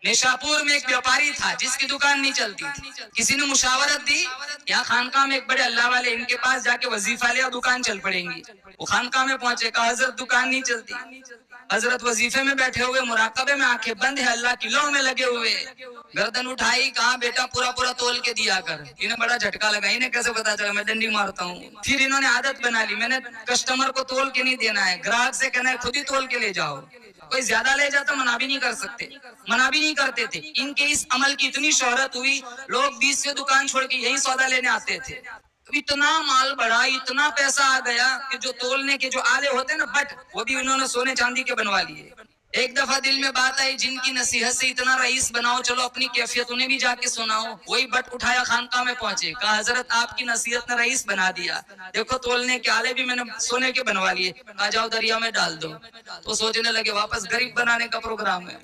Nishapur में एक व्यापारी था जिसकी दुकान नहीं चलती थी. किसी ने मुशावरत दी, यहाँ खानकाह में एक बड़े अल्लाह वाले, इनके पास जाके वजीफा लिया, दुकान चल पड़ेंगी. वो खानकाह में पहुंचे, कहा हजरत दुकान नहीं चलती. हजरत वजीफे में बैठे हुए, मुराकबे में, आंखें बंद है, अल्लाह की लौ में लगे हुए. गर्दन उठाई, कहा बेटा पूरा पूरा तोल के दिया कर. इन्हें बड़ा झटका लगा, इन्हें कैसे पता चला मैं डंडी मारता हूँ. फिर इन्होंने आदत बना ली, मैंने कस्टमर को तोल के नहीं देना है, ग्राहक से कहना है खुद ही तोल के ले जाओ. कोई ज्यादा ले जाता मना भी नहीं कर सकते, मना भी नहीं करते थे. इनके इस अमल की इतनी शोहरत हुई, लोग 20 से दुकान छोड़ के यही सौदा लेने आते थे. इतना माल बढ़ा, इतना पैसा आ गया कि जो तोलने के जो आले होते ना बट, वो भी उन्होंने सोने चांदी के बनवा लिए. एक दफा दिल में बात आई, जिनकी नसीहत से इतना रईस बनाओ, चलो अपनी कैफियत उन्हें भी जाके सुनाओ. वही बट उठाया, खानकाह में पहुंचे, कहा हजरत आपकी नसीहत ने रईस बना दिया, देखो तोलने के आले भी मैंने सोने के बनवा लिए, कहा जाओ दरिया में डाल दो. तो सोचने लगे वापस गरीब बनाने का प्रोग्राम है.